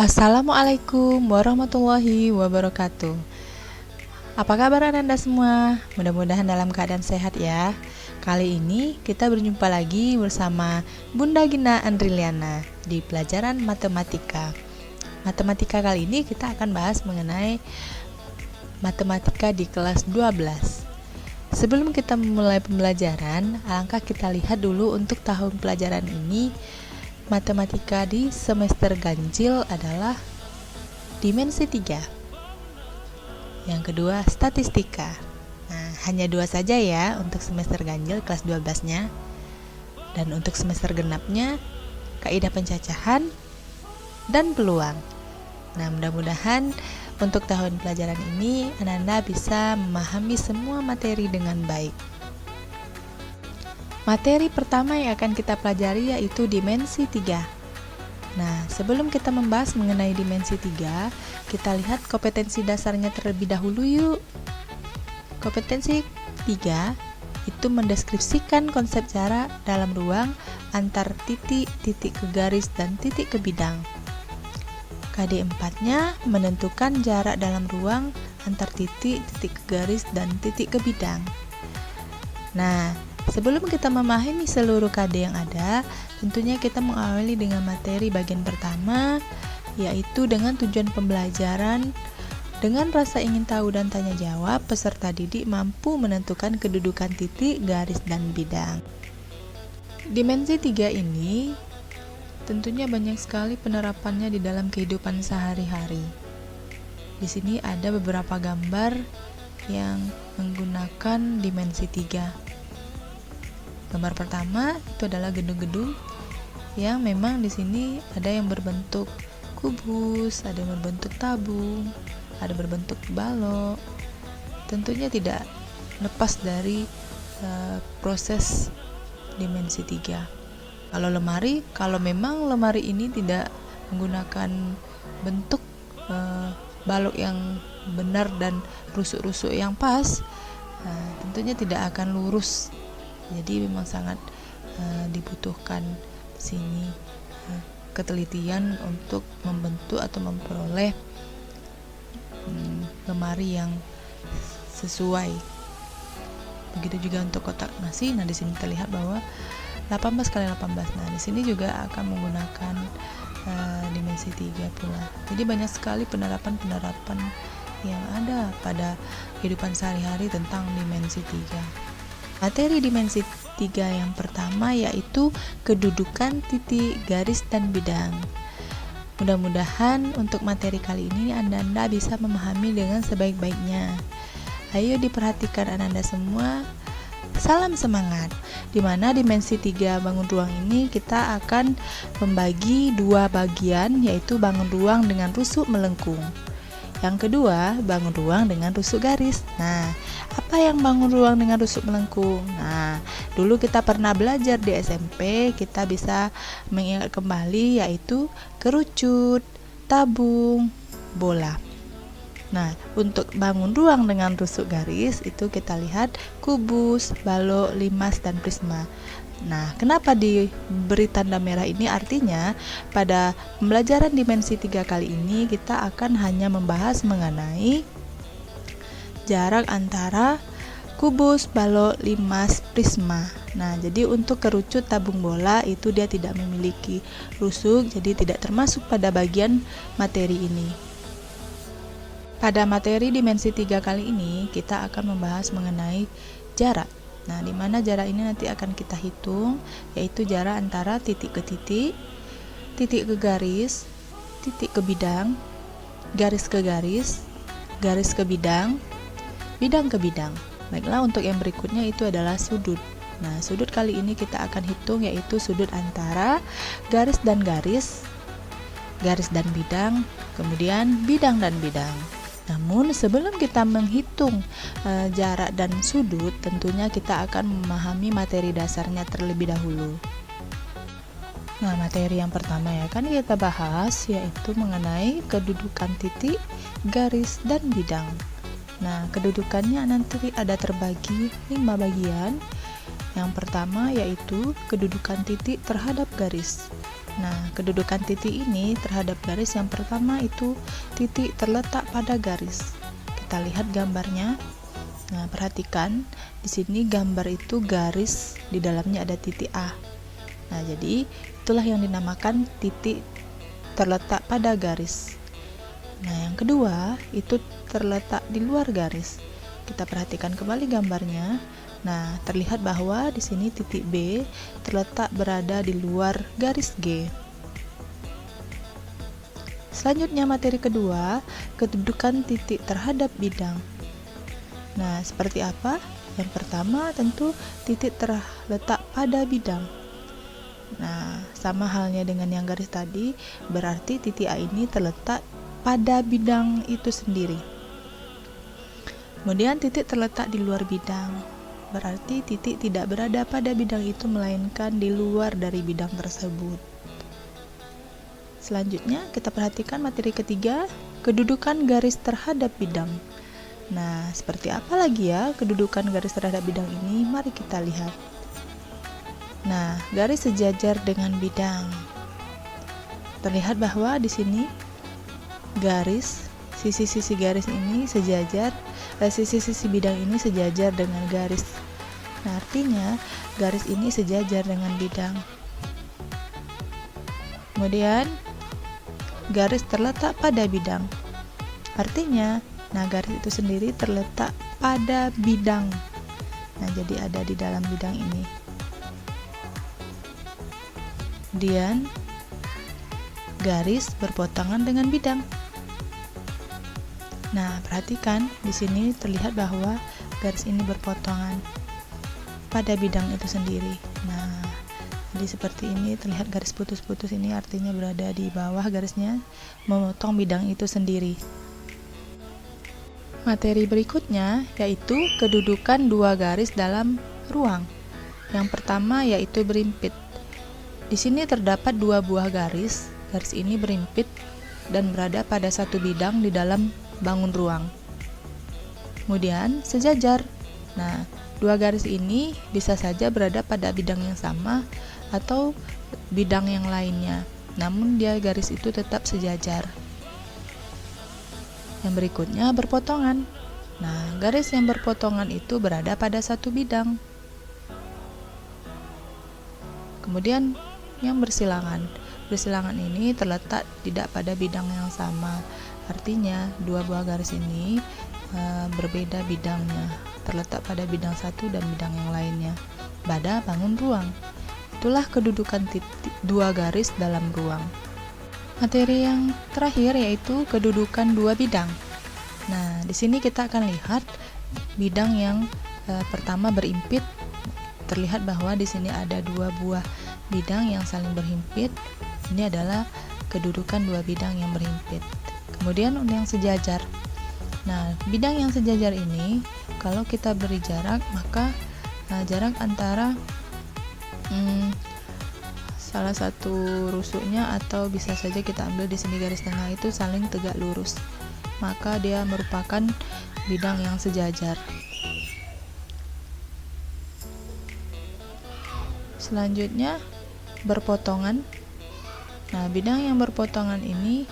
Assalamualaikum warahmatullahi wabarakatuh. Apa kabar Anda semua? Mudah-mudahan dalam keadaan sehat ya. Kali ini kita berjumpa lagi bersama Bunda Gina Andriliana di pelajaran matematika. Matematika kali ini kita akan bahas mengenai matematika di kelas 12. Sebelum kita memulai pembelajaran, alangkah kita lihat dulu untuk tahun pelajaran ini. Matematika di semester ganjil adalah dimensi 3. Yang kedua, statistika. Nah, hanya 2 saja ya untuk semester ganjil kelas 12-nya. Dan untuk semester genapnya, kaidah pencacahan dan peluang. Nah, mudah-mudahan untuk tahun pelajaran ini Anda bisa memahami semua materi dengan baik. Materi pertama yang akan kita pelajari yaitu dimensi 3. Nah, sebelum kita membahas mengenai dimensi 3, kita lihat kompetensi dasarnya terlebih dahulu yuk. Kompetensi 3 itu mendeskripsikan konsep jarak dalam ruang antar titik, titik ke garis, dan titik ke bidang. KD 4-nya menentukan jarak dalam ruang antar titik, titik ke garis, dan titik ke bidang. Nah, sebelum kita memahami seluruh KD yang ada, tentunya kita mengawali dengan materi bagian pertama, yaitu dengan tujuan pembelajaran. Dengan rasa ingin tahu dan tanya jawab, peserta didik mampu menentukan kedudukan titik, garis, dan bidang. Dimensi 3 ini tentunya banyak sekali penerapannya di dalam kehidupan sehari-hari. Di sini ada beberapa gambar yang menggunakan dimensi 3. Gambar pertama itu adalah gedung-gedung yang memang di sini ada yang berbentuk kubus, ada yang berbentuk tabung, ada berbentuk balok. Tentunya tidak lepas dari proses dimensi 3. Kalau memang lemari ini tidak menggunakan bentuk balok yang benar dan rusuk-rusuk yang pas, tentunya tidak akan lurus. Jadi memang sangat dibutuhkan di sini ketelitian untuk membentuk atau memperoleh lemari yang sesuai. Begitu juga untuk kotak nasi. Nah, di sini kita lihat bahwa 18 kali 18. Nah, di sini juga akan menggunakan dimensi 3 pula. Jadi banyak sekali penerapan-penerapan yang ada pada kehidupan sehari-hari tentang dimensi 3. Materi dimensi 3 yang pertama yaitu kedudukan titik, garis, dan bidang. Mudah-mudahan untuk materi kali ini Anda bisa memahami dengan sebaik-baiknya. Ayo diperhatikan Anda semua. Salam semangat. Di mana dimensi 3 bangun ruang ini kita akan membagi 2 bagian, yaitu bangun ruang dengan rusuk melengkung. Yang kedua, bangun ruang dengan rusuk garis. Nah, apa yang bangun ruang dengan rusuk melengkung? Nah, dulu kita pernah belajar di SMP, kita bisa mengingat kembali yaitu kerucut, tabung, bola. Nah, untuk bangun ruang dengan rusuk garis itu kita lihat kubus, balok, limas, dan prisma. Nah, kenapa diberi tanda merah ini? Artinya pada pembelajaran dimensi 3 kali ini kita akan hanya membahas mengenai jarak antara kubus, balok, limas, prisma. Nah, jadi untuk kerucut, tabung, bola itu dia tidak memiliki rusuk, jadi tidak termasuk pada bagian materi ini. Pada materi dimensi 3 kali ini kita akan membahas mengenai jarak. Nah, di mana jarak ini nanti akan kita hitung, yaitu jarak antara titik ke titik, titik ke garis, titik ke bidang, garis ke garis, garis ke bidang, bidang ke bidang. Baiklah, untuk yang berikutnya itu adalah sudut. Nah, sudut kali ini kita akan hitung yaitu sudut antara garis dan garis, garis dan bidang, kemudian bidang dan bidang. Namun sebelum kita menghitung jarak dan sudut, tentunya kita akan memahami materi dasarnya terlebih dahulu. Nah, materi yang pertama ya kan kita bahas yaitu mengenai kedudukan titik, garis, dan bidang. Nah, kedudukannya nanti ada terbagi 5 bagian. Yang pertama yaitu kedudukan titik terhadap garis. Nah, kedudukan titik ini terhadap garis yang pertama itu titik terletak pada garis. Kita lihat gambarnya. Nah, perhatikan di sini gambar itu garis, di dalamnya ada titik A. Nah, jadi itulah yang dinamakan titik terletak pada garis. Nah, yang kedua itu terletak di luar garis. Kita perhatikan kembali gambarnya. Nah, terlihat bahwa di sini titik B terletak berada di luar garis G. Selanjutnya materi kedua, kedudukan titik terhadap bidang. Nah, seperti apa? Yang pertama tentu titik terletak pada bidang. Nah, sama halnya dengan yang garis tadi, berarti titik A ini terletak pada bidang itu sendiri. Kemudian titik terletak di luar bidang. Berarti titik tidak berada pada bidang itu melainkan di luar dari bidang tersebut. Selanjutnya kita perhatikan materi ketiga, kedudukan garis terhadap bidang. Nah, seperti apa lagi ya kedudukan garis terhadap bidang ini? Mari kita lihat. Nah, garis sejajar dengan bidang. Terlihat bahwa di sini garis, sisi-sisi garis ini sejajar, sisi-sisi bidang ini sejajar dengan garis. Nah, artinya garis ini sejajar dengan bidang. Kemudian garis terletak pada bidang. Artinya, nah garis itu sendiri terletak pada bidang. Nah, jadi ada di dalam bidang ini. Kemudian garis berpotongan dengan bidang. Nah, perhatikan di sini terlihat bahwa garis ini berpotongan pada bidang itu sendiri. Nah, jadi seperti ini terlihat garis putus-putus ini artinya berada di bawah garisnya, memotong bidang itu sendiri. Materi berikutnya yaitu kedudukan dua garis dalam ruang. Yang pertama yaitu berimpit. Di sini terdapat dua buah garis. Garis ini berimpit dan berada pada satu bidang di dalam bangun ruang. Kemudian sejajar. Nah, dua garis ini bisa saja berada pada bidang yang sama atau bidang yang lainnya. Namun dia garis itu tetap sejajar. Yang berikutnya berpotongan. Nah, garis yang berpotongan itu berada pada satu bidang. Kemudian yang bersilangan. Bersilangan ini terletak tidak pada bidang yang sama. Artinya dua buah garis ini berbeda bidangnya, terletak pada bidang satu dan bidang yang lainnya pada bangun ruang. Itulah kedudukan titik dua garis dalam ruang. Materi yang terakhir yaitu kedudukan dua bidang. Nah, di sini kita akan lihat bidang yang pertama berimpit. Terlihat bahwa di sini ada dua buah bidang yang saling berhimpit. Ini adalah kedudukan dua bidang yang berhimpit. Kemudian yang sejajar. Nah, bidang yang sejajar ini kalau kita beri jarak, maka jarak antara salah satu rusuknya atau bisa saja kita ambil di sini garis tengah itu saling tegak lurus. Maka dia merupakan bidang yang sejajar. Selanjutnya berpotongan. Nah, bidang yang berpotongan ini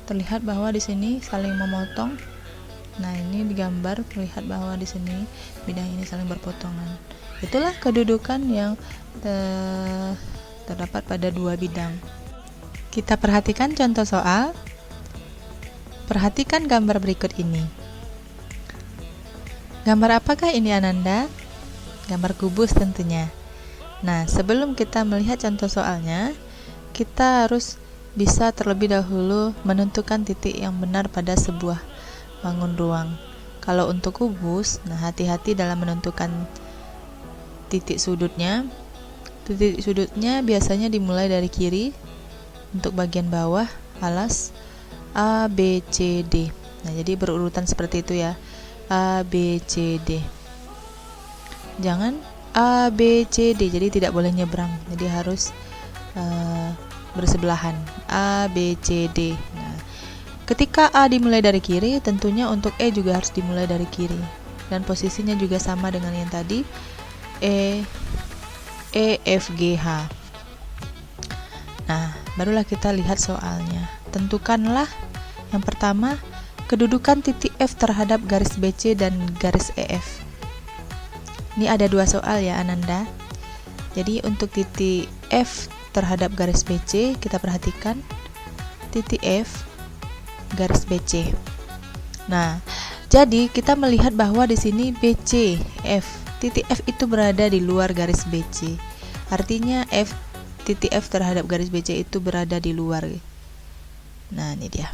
terlihat bahwa di sini saling memotong. Nah, ini digambar terlihat bahwa di sini bidang ini saling berpotongan. Itulah kedudukan yang terdapat pada dua bidang. Kita perhatikan contoh soal. Perhatikan gambar berikut ini. Gambar apakah ini, Ananda? Gambar kubus tentunya. Nah, sebelum kita melihat contoh soalnya, kita harus bisa terlebih dahulu menentukan titik yang benar pada sebuah bangun ruang. Kalau untuk kubus, nah hati-hati dalam menentukan titik sudutnya. Titik sudutnya biasanya dimulai dari kiri untuk bagian bawah alas A, B, C, D. Nah, jadi berurutan seperti itu ya. A, B, C, D. Jangan A, B, C, D. Jadi tidak boleh nyebrang. Jadi harus bersebelahan. A, B, C, D. Nah, ketika A dimulai dari kiri, tentunya untuk E juga harus dimulai dari kiri. Dan posisinya juga sama dengan yang tadi. E, F, G, H. Nah, barulah kita lihat soalnya. Tentukanlah yang pertama, kedudukan titik F terhadap garis BC dan garis EF. Ini ada 2 soal ya Ananda. Jadi untuk titik F terhadap garis BC, kita perhatikan titik F garis BC. Nah, jadi kita melihat bahwa di sini BC, F, titik F itu berada di luar garis BC. Artinya titik F terhadap garis BC itu berada di luar. Nah, ini dia.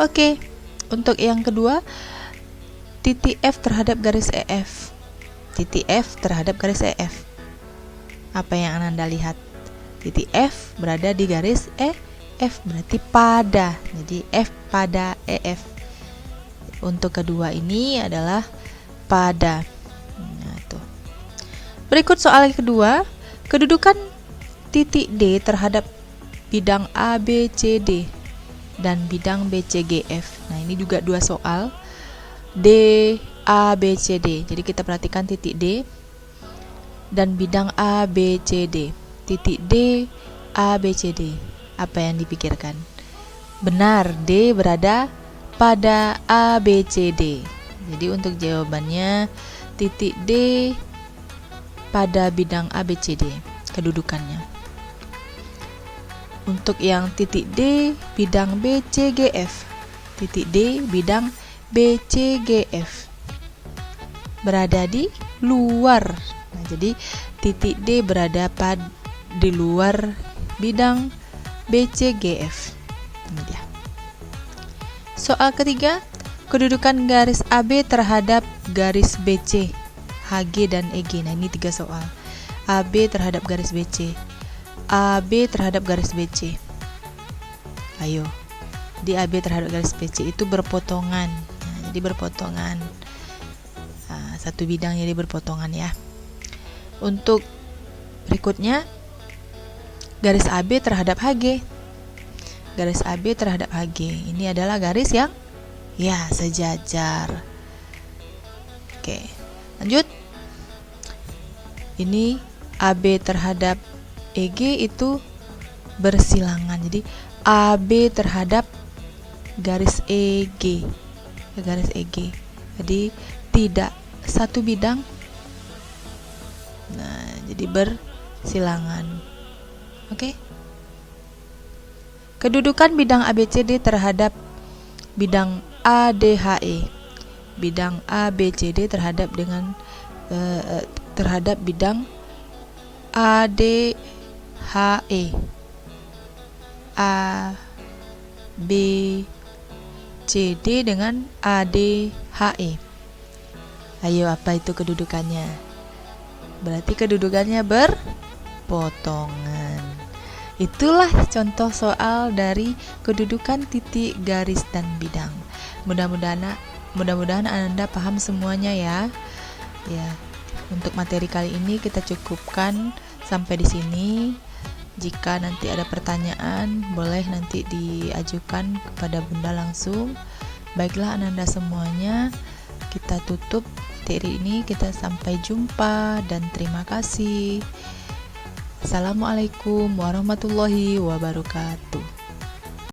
Oke, untuk yang kedua, titik F terhadap garis EF. Titik F terhadap garis EF. Apa yang Ananda lihat? Titik F berada di garis EF, berarti pada. Jadi F pada EF. Untuk kedua ini adalah pada. Nah, tuh. Berikut soal kedua, kedudukan titik D terhadap bidang ABCD dan bidang BCGF. Nah, ini juga 2 soal. D, ABCD. Jadi kita perhatikan titik D dan bidang ABCD. Titik D, ABCD. Apa yang dipikirkan? Benar, D berada pada ABCD. Jadi untuk jawabannya titik D pada bidang ABCD kedudukannya. Untuk yang titik D bidang BCGF. Titik D bidang BCGF berada di luar. Nah, jadi titik D berada di luar bidang BCGF. Ini dia. Soal ketiga, kedudukan garis AB terhadap garis BC, HG dan EG. Nah, ini 3 soal. AB terhadap garis BC, AB terhadap garis BC. Ayo, di AB terhadap garis BC itu berpotongan. Nah, jadi berpotongan. Nah, satu bidang jadi berpotongan ya. Untuk berikutnya, garis AB terhadap HG. Garis AB terhadap HG. Ini adalah garis yang sejajar. Oke, lanjut. Ini AB terhadap EG itu bersilangan. Jadi AB terhadap garis EG. Garis EG. Jadi tidak satu bidang. Nah, jadi bersilangan. Oke. Kedudukan bidang ABCD terhadap bidang ADHE. Bidang ABCD terhadap terhadap bidang ADHE. ABCD dengan ADHE. Ayo, apa itu kedudukannya? Berarti kedudukannya berpotongan. Itulah contoh soal dari kedudukan titik, garis, dan bidang. Mudah-mudahan Anda paham semuanya ya. Ya, untuk materi kali ini kita cukupkan sampai di sini. Jika nanti ada pertanyaan, boleh nanti diajukan kepada Bunda langsung. Baiklah Ananda semuanya, kita tutup materi ini. Kita sampai jumpa dan terima kasih. Assalamualaikum warahmatullahi wabarakatuh.